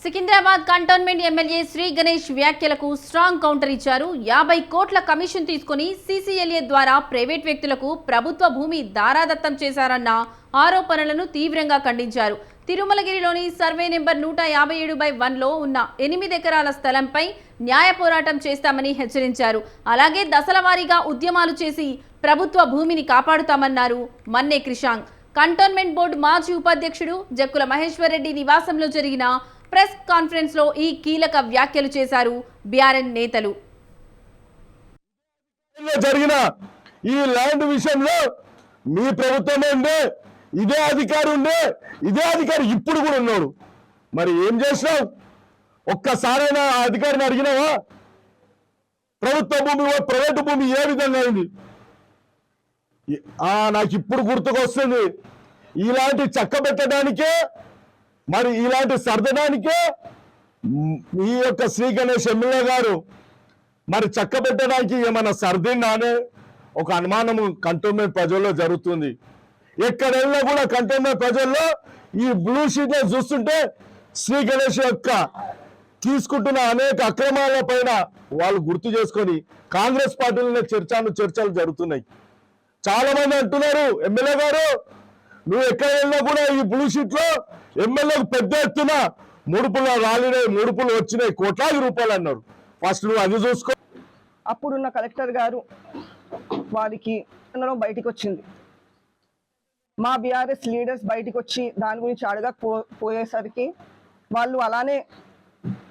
Secunderabad cantonment MLA Shri Ganesh వ్యాఖ్యలకు strong counter ఇచ్చారు. 50 కోట్ల కమిషన్ తీసుకుని సీసీఎల్ఏ ద్వారా ప్రైవేట్ వ్యక్తులకు ప్రభుత్వ భూమి దారాదత్తం చేశారన్న ఆరోపణలను తీవ్రంగా ఖండించారు. తిరుమలగిరిలోని సర్వే నెంబర్ 157/1లో ఉన్న 8 ఎకరాల స్థలంపై న్యాయ పోరాటం చేస్తామని హెచ్చరించారు. అలాగే దశలవారీగా ఉద్యమాలు చేసి ప్రభుత్వ భూమిని కాపాడుతామన్నారు మన్నే క్రిషాంగ్. కంటోన్మెంట్ బోర్డు మాజీ ఉపాధ్యక్షుడు జక్కుల మహేశ్వర్ రెడ్డి నివాసంలో జరిగిన ప్రెస్ కాన్ఫరెన్స్ లో ఈ కీలక వ్యాఖ్యలు చేశారు బీఆర్ఎన్ నేతలు. జరిగిన ఈ ల్యాండ్ విషయంలో మీ ప్రభుత్వమే ఉండే, ఇదే అధికారి ఉండే, ఇదే అధికారి ఇప్పుడు కూడా ఉన్నాడు. మరి ఏం చేసినావు? ఒక్కసారైనా ఆ అధికారిని అడిగినావా? ప్రభుత్వ భూమి ప్రైవేటు భూమి ఏ విధంగా అయింది? నాకు ఇప్పుడు గుర్తుకొస్తుంది. ఇలాంటి చక్క పెట్టడానికే, మరి ఇలాంటి సర్దడానికే ఈ యొక్క శ్రీ గణేష్ ఎమ్మెల్యే గారు మరి చక్క పెట్టడానికి ఏమైనా సర్దిండా అనే ఒక అనుమానము కంటోన్మెంట్ ప్రజల్లో జరుగుతుంది. ఎక్కడైనా కూడా కంటోన్మెంట్ ప్రజల్లో ఈ బ్లూ షీట్ చూస్తుంటే శ్రీ గణేష్ యొక్క తీసుకుంటున్న అనేక అక్రమాల పైన వాళ్ళు గుర్తు చేసుకొని కాంగ్రెస్ పార్టీలోనే చర్చలు జరుగుతున్నాయి. చాలా మంది అంటున్నారు, ఎమ్మెల్యే గారు నువ్వు ఎక్కడ వెళ్ళినా కూడా ఈ బ్లూ షీట్ లో ఎమ్మెల్యేకు పెద్ద ఎత్తున ముడుపులు వచ్చినాయి, కోట్లాది రూపాయలు అన్నారు. ఫస్ట్ నువ్వు అది చూసుకో. అప్పుడున్న కలెక్టర్ గారు వారికి బయటికి వచ్చింది. మా బీఆర్ఎస్ లీడర్స్ బయటికి వచ్చి దాని గురించి అడగకపోయేసరికి వాళ్ళు అలానే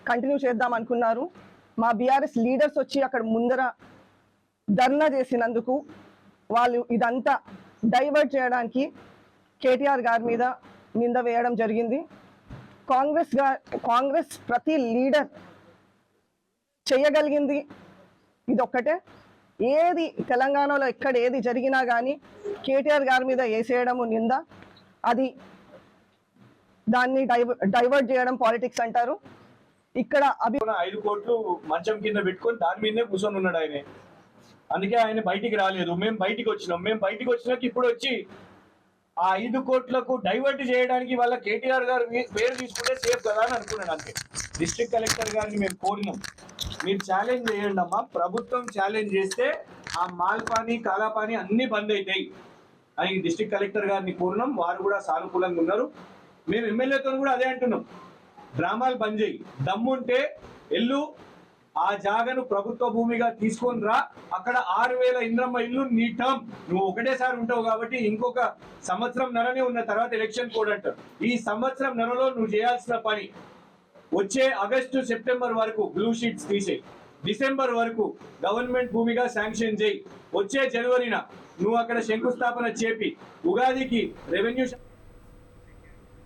కంటిన్యూ చేద్దాం అనుకున్నారు. మా బీఆర్ఎస్ లీడర్స్ వచ్చి అక్కడ ముందర ధర్నా చేసినందుకు వాళ్ళు ఇదంతా డైవర్ట్ చేయడానికి కేటీఆర్ గారి మీద నింద వేయడం జరిగింది. కాంగ్రెస్ ప్రతి లీడర్ చేయగలిగింది ఇదొక్కటే. ఏది తెలంగాణలో ఎక్కడ ఏది జరిగినా కానీ కేటీఆర్ గారి మీద వేసేయడము నింద, అది దాన్ని డైవర్ట్ చేయడం పాలిటిక్స్ అంటారు. ఇక్కడ 5 కోట్లు మంచం కింద పెట్టుకొని దాని మీదనే కూర్చొని ఉన్నాడు ఆయన. అందుకే ఆయన బయటికి రాలేదు. మేము బయటికి వచ్చినాక ఇప్పుడు వచ్చి ఆ 5 కోట్లకు డైవర్ట్ చేయడానికి వాళ్ళ కేటీఆర్ గారు పేరు తీసుకుంటే సేఫ్ కదా అని అనుకున్నాను. అంతే. డిస్ట్రిక్ట్ కలెక్టర్ గారిని మేము కోరినాం, మీరు ఛాలెంజ్ చేయండి అమ్మా. ప్రభుత్వం ఛాలెంజ్ చేస్తే ఆ మాల్పాని కాలాపాని అన్ని బంద్ అవుతాయి అని డిస్ట్రిక్ట్ కలెక్టర్ గారిని కోరినాం. వారు కూడా సానుకూలంగా ఉన్నారు. మేము ఎమ్మెల్యేతో కూడా అదే అంటున్నాం, డ్రామాలు బంద్ చేయి, దమ్ముంటే ఎల్లు ఆ జాగను ప్రభుత్వ భూమిగా తీసుకొని రా. అక్కడ 6000 ఇంద్రమ్మ ఇల్లు నీ టర్మ్, నువ్వు ఒకటేసారి ఉంటావు కాబట్టి ఇంకొక సంవత్సరం నరనే ఉన్న తర్వాత ఎలక్షన్ కోడ్ అంటారు. ఈ సంవత్సరం నరలో నువ్వు చేయాల్సిన పని వచ్చే ఆగస్టు సెప్టెంబర్ వరకు బ్లూ షీట్స్ తీసేయి, డిసెంబర్ వరకు గవర్నమెంట్ భూమిగా శాంక్షన్ చేయి, వచ్చే జనవరిన నువ్వు అక్కడ శంకుస్థాపన చేపి ఉగాదికి రెవెన్యూ